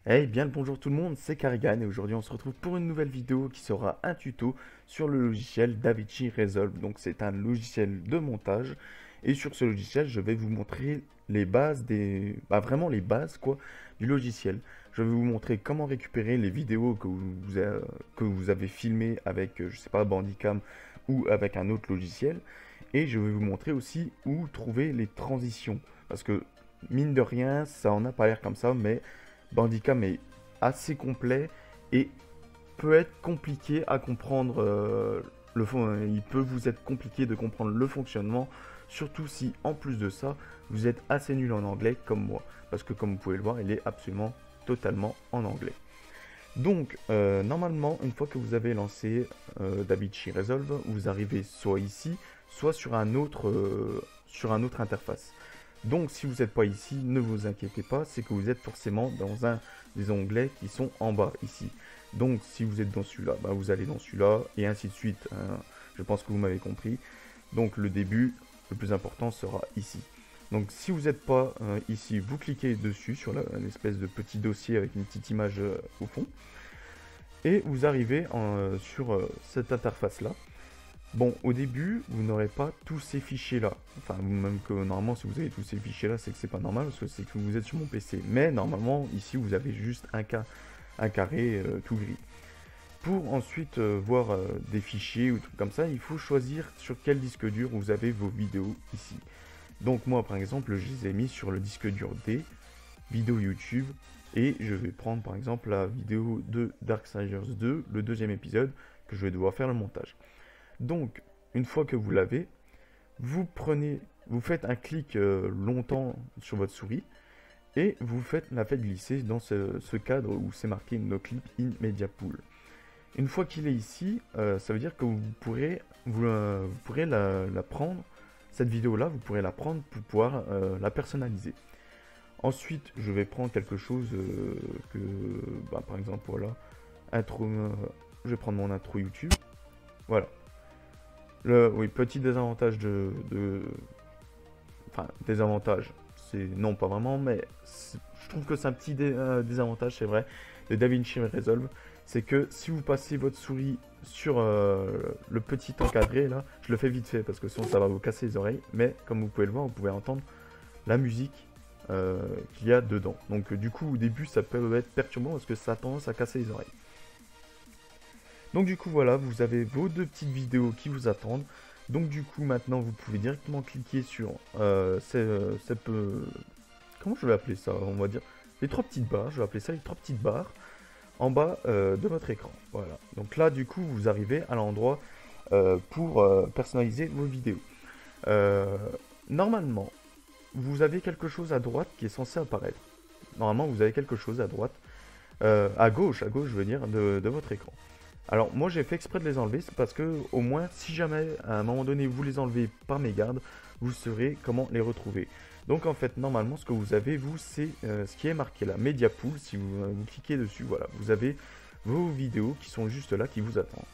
Eh bien le bonjour tout le monde, c'est Karigan et aujourd'hui on se retrouve pour une nouvelle vidéo qui sera un tuto sur le logiciel DaVinci Resolve. Donc c'est un logiciel de montage et sur ce logiciel je vais vous montrer les bases vraiment les bases quoi du logiciel. Je vais vous montrer comment récupérer les vidéos que vous avez filmées avec je sais pas Bandicam ou avec un autre logiciel et je vais vous montrer aussi où trouver les transitions parce que mine de rien ça en a pas l'air comme ça mais Bandicam est assez complet et peut être compliqué à comprendre il peut vous être compliqué de comprendre le fonctionnement, surtout si en plus de ça, vous êtes assez nul en anglais comme moi. Parce que comme vous pouvez le voir, il est absolument totalement en anglais. Donc, normalement, une fois que vous avez lancé DaVinci Resolve, vous arrivez soit ici, soit sur un autre interface. Donc si vous n'êtes pas ici, ne vous inquiétez pas, c'est que vous êtes forcément dans un des onglets qui sont en bas ici. Donc si vous êtes dans celui-là, bah, vous allez dans celui-là et ainsi de suite. Hein. Je pense que vous m'avez compris. Donc le début, le plus important sera ici. Donc si vous n'êtes pas ici, vous cliquez dessus sur l'espèce de petit dossier avec une petite image au fond. Et vous arrivez sur cette interface-là. Bon, au début, vous n'aurez pas tous ces fichiers-là. Enfin, même que normalement, si vous avez tous ces fichiers-là, c'est que c'est pas normal, parce que c'est que vous êtes sur mon PC. Mais normalement, ici, vous avez juste un carré tout gris. Pour ensuite voir des fichiers ou trucs comme ça, il faut choisir sur quel disque dur vous avez vos vidéos ici. Donc moi, par exemple, je les ai mis sur le disque dur D, vidéo YouTube, et je vais prendre par exemple la vidéo de Darksiders 2, le deuxième épisode, que je vais devoir faire le montage. Donc, une fois que vous l'avez, vous faites un clic longtemps sur votre souris et la faites glisser dans ce cadre où c'est marqué No Clip in Media Pool. Une fois qu'il est ici, ça veut dire que vous pourrez la prendre, cette vidéo-là, vous pourrez la prendre pour pouvoir la personnaliser. Ensuite, je vais prendre quelque chose par exemple, voilà, je vais prendre mon intro YouTube. Voilà. Oui, petit désavantage Enfin, désavantage, c'est... Non, pas vraiment, mais je trouve que c'est un petit désavantage, c'est vrai, de DaVinci Resolve. C'est que si vous passez votre souris sur le petit encadré, là, je le fais vite fait, parce que sinon ça va vous casser les oreilles. Mais, comme vous pouvez le voir, vous pouvez entendre la musique qu'il y a dedans. Donc, du coup, au début, ça peut être perturbant, parce que ça a tendance à casser les oreilles. Donc du coup voilà, vous avez vos deux petites vidéos qui vous attendent. Donc du coup maintenant vous pouvez directement cliquer sur comment je vais appeler ça, on va dire les trois petites barres, je vais appeler ça les trois petites barres en bas de votre écran. Voilà, donc là du coup vous arrivez à l'endroit pour personnaliser vos vidéos. Euh, Normalement vous avez quelque chose à droite qui est censé apparaître. Normalement vous avez quelque chose à droite, à gauche je veux dire, de votre écran. Alors moi j'ai fait exprès de les enlever, c'est parce que au moins si jamais à un moment donné vous les enlevez par mégarde, vous saurez comment les retrouver. Donc en fait normalement ce que vous avez vous c'est ce qui est marqué là, Media Pool, si vous cliquez dessus, voilà, vous avez vos vidéos qui sont juste là, qui vous attendent.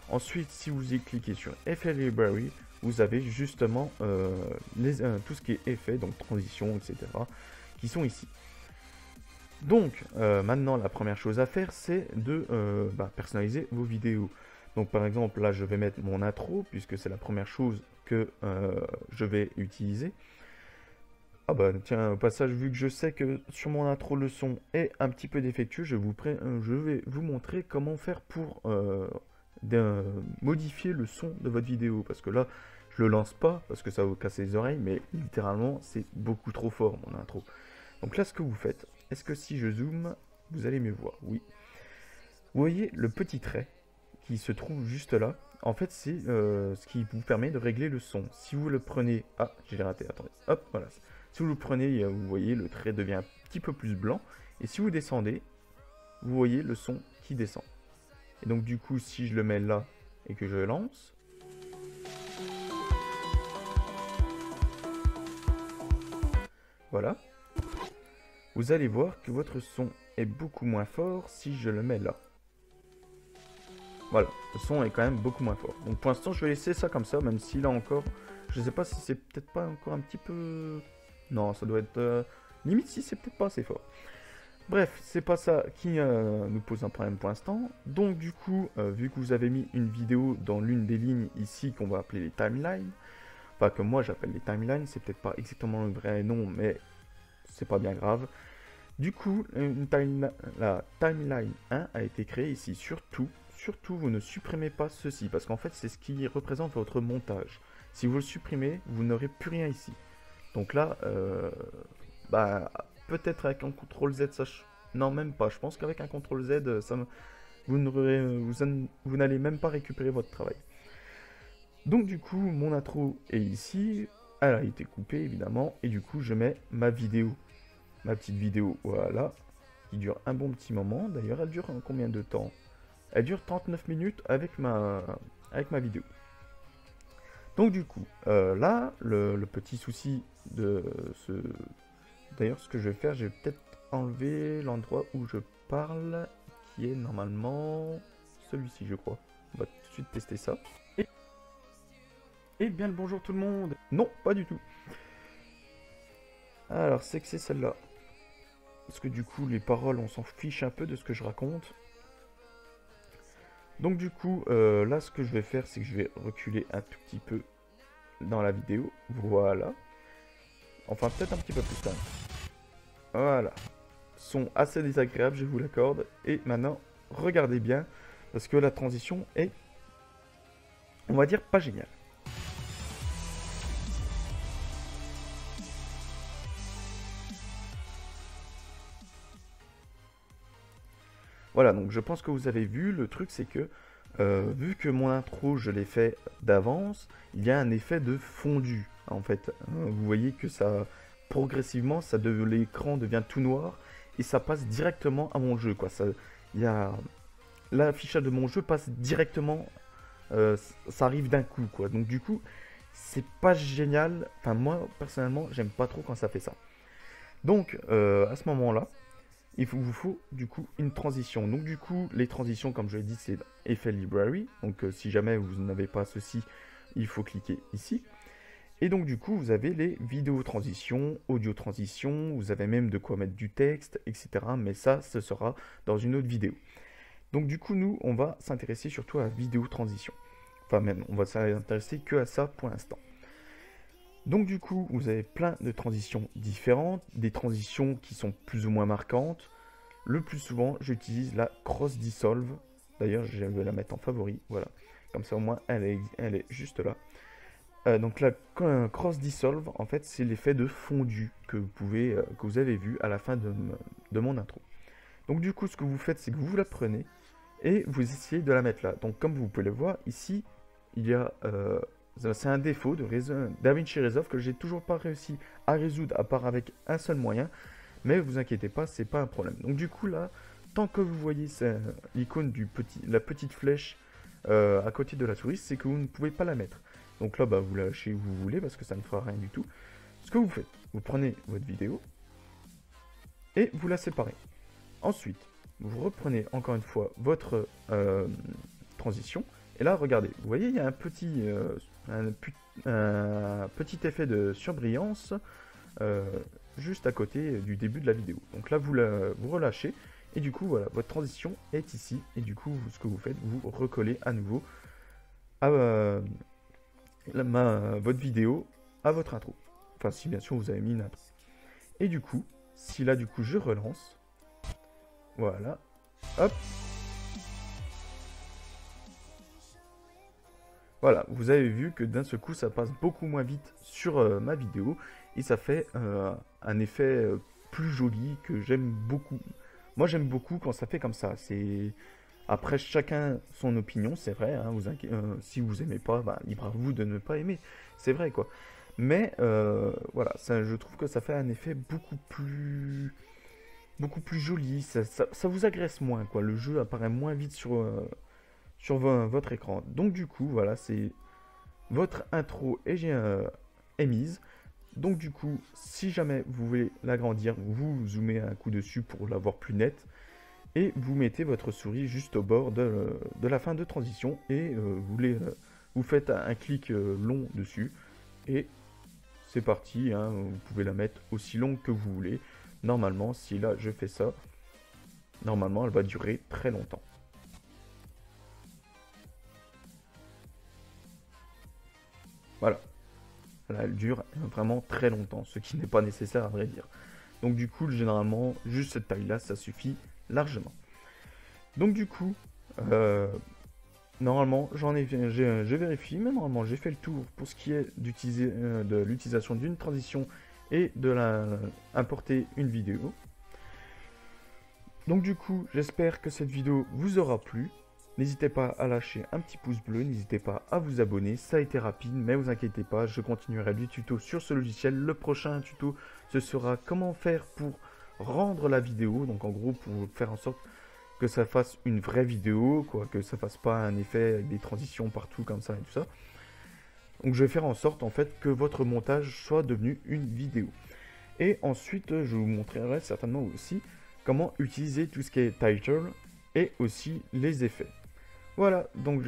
Ensuite si vous y cliquez sur Effect Library, vous avez justement tout ce qui est effet, donc transition, etc. qui sont ici. Donc, maintenant, la première chose à faire, c'est de personnaliser vos vidéos. Donc, par exemple, là, je vais mettre mon intro, puisque c'est la première chose que je vais utiliser. Ah bah tiens, au passage, vu que je sais que sur mon intro, le son est un petit peu défectueux, je vais vous montrer comment faire pour modifier le son de votre vidéo. Parce que là, je le lance pas, parce que ça va vous casser les oreilles, mais littéralement, c'est beaucoup trop fort, mon intro. Donc là, ce que vous faites, est-ce que si je zoome, vous allez mieux voir? Oui. Vous voyez le petit trait qui se trouve juste là. En fait, c'est ce qui vous permet de régler le son. Si vous le prenez... Ah, j'ai raté, attendez. Hop, voilà. Si vous le prenez, vous voyez, le trait devient un petit peu plus blanc. Et si vous descendez, vous voyez le son qui descend. Et donc du coup, si je le mets là et que je lance... Voilà. Vous allez voir que votre son est beaucoup moins fort si je le mets là. Voilà, le son est quand même beaucoup moins fort. Donc pour l'instant, je vais laisser ça comme ça, même si là encore, je sais pas si c'est peut-être pas encore un petit peu... Non, ça doit être... Limite si c'est peut-être pas assez fort. Bref, c'est pas ça qui nous pose un problème pour l'instant. Donc du coup, vu que vous avez mis une vidéo dans l'une des lignes ici qu'on va appeler les timelines, enfin que moi j'appelle les timelines, c'est peut-être pas exactement le vrai nom, mais c'est pas bien grave. Du coup, la timeline 1 a été créée ici. Surtout, vous ne supprimez pas ceci, parce qu'en fait, c'est ce qui représente votre montage. Si vous le supprimez, vous n'aurez plus rien ici. Donc là, bah, peut-être avec un CTRL Z, non, même pas. Je pense qu'avec un CTRL Z, vous n'allez même pas récupérer votre travail. Donc du coup, mon intro est ici. Elle a été coupée, évidemment. Et du coup, je mets ma vidéo. Ma petite vidéo, voilà. Qui dure un bon petit moment. D'ailleurs, elle dure combien de temps? Elle dure 39 minutes avec ma vidéo. Donc du coup, là, le petit souci de ce... D'ailleurs, ce que je vais faire, je vais peut-être enlever l'endroit où je parle, qui est normalement celui-ci, je crois. On va tout de suite tester ça. Et bien le bonjour tout le monde. Non, pas du tout. Alors, c'est que c'est celle-là. Parce que du coup, les paroles, on s'en fiche un peu de ce que je raconte. Donc du coup, là, ce que je vais faire, c'est que je vais reculer un tout petit peu dans la vidéo. Voilà. Enfin, peut-être un petit peu plus quand même. Voilà. Son assez désagréable, je vous l'accorde. Et maintenant, regardez bien, parce que la transition est, on va dire, pas géniale. Voilà, donc je pense que vous avez vu, le truc c'est que, vu que mon intro je l'ai fait d'avance, il y a un effet de fondu, en fait. Vous voyez que ça, progressivement, l'écran devient tout noir, et ça passe directement à mon jeu, quoi. L'affichage de mon jeu passe directement, ça arrive d'un coup, quoi. Donc du coup, c'est pas génial, enfin moi, personnellement, j'aime pas trop quand ça fait ça. Donc, à ce moment-là, vous faut du coup une transition. Donc du coup, les transitions, comme je l'ai dit, c'est Effect Library. Donc si jamais vous n'avez pas ceci, il faut cliquer ici. Et donc du coup, vous avez les vidéos transitions, audio transitions, vous avez même de quoi mettre du texte, etc. Mais ça, ce sera dans une autre vidéo. Donc du coup, nous, on va s'intéresser surtout à la vidéo transition. Enfin même, on va s'intéresser que à ça pour l'instant. Donc du coup, vous avez plein de transitions différentes, des transitions qui sont plus ou moins marquantes. Le plus souvent, j'utilise la Cross Dissolve. D'ailleurs, je vais la mettre en favori, voilà. Comme ça, au moins, elle est juste là. Donc la Cross Dissolve, en fait, c'est l'effet de fondu que vous avez vu à la fin de mon intro. Donc du coup, ce que vous faites, c'est que vous la prenez et vous essayez de la mettre là. Donc comme vous pouvez le voir, ici, il y a... c'est un défaut de DaVinci Resolve que j'ai toujours pas réussi à résoudre à part avec un seul moyen. Mais vous inquiétez pas, c'est pas un problème. Donc du coup là, tant que vous voyez l'icône la petite flèche à côté de la souris, c'est que vous ne pouvez pas la mettre. Donc là, bah, vous lâchez où vous voulez parce que ça ne fera rien du tout. Ce que vous faites, vous prenez votre vidéo et vous la séparez. Ensuite, vous reprenez encore une fois votre transition. Et là, regardez, vous voyez, il y a un petit effet de surbrillance juste à côté du début de la vidéo. Donc là, vous relâchez. Et du coup, voilà, votre transition est ici. Et du coup, ce que vous faites, vous recollez à nouveau à, votre vidéo à votre intro. Enfin, si bien sûr vous avez mis une intro. Et du coup, si là, du coup, je relance. Voilà. Hop. Voilà, vous avez vu que d'un seul coup, ça passe beaucoup moins vite sur ma vidéo. Et ça fait un effet plus joli que j'aime beaucoup. Moi, j'aime beaucoup quand ça fait comme ça. Après, chacun son opinion, c'est vrai. Hein, si vous aimez pas, bah, libre à vous de ne pas aimer. C'est vrai, quoi. Mais voilà, je trouve que ça fait un effet beaucoup plus joli. Ça vous agresse moins, quoi. Le jeu apparaît moins vite sur votre écran. Donc du coup, voilà, c'est votre intro est mise. Donc du coup, si jamais vous voulez l'agrandir, vous zoomez un coup dessus pour l'avoir plus nette. Et vous mettez votre souris juste au bord de la fin de transition. Et vous faites un clic long dessus. Et c'est parti, hein, vous pouvez la mettre aussi longue que vous voulez. Normalement, si là je fais ça, Normalement, elle va durer très longtemps. Voilà. Là, elle dure vraiment très longtemps, ce qui n'est pas nécessaire à vrai dire. Donc du coup, généralement, juste cette taille-là, ça suffit largement. Donc du coup, normalement, j'ai vérifié, mais normalement, j'ai fait le tour pour ce qui est de l'utilisation d'une transition et de importer une vidéo. Donc du coup, j'espère que cette vidéo vous aura plu. N'hésitez pas à lâcher un petit pouce bleu, n'hésitez pas à vous abonner, ça a été rapide, mais vous inquiétez pas, je continuerai du tuto sur ce logiciel. Le prochain tuto, ce sera comment faire pour rendre la vidéo, donc en gros pour faire en sorte que ça fasse une vraie vidéo, quoi, que ça fasse pas un effet avec des transitions partout comme ça et tout ça. Donc je vais faire en sorte en fait que votre montage soit devenu une vidéo. Et ensuite, je vous montrerai certainement aussi comment utiliser tout ce qui est title et aussi les effets. Voilà, donc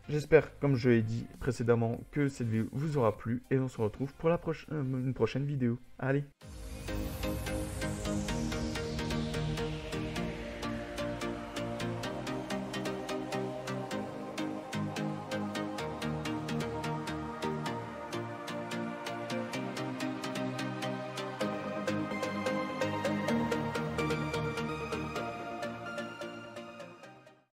j'espère, comme je l'ai dit précédemment, que cette vidéo vous aura plu et on se retrouve pour une prochaine vidéo. Allez!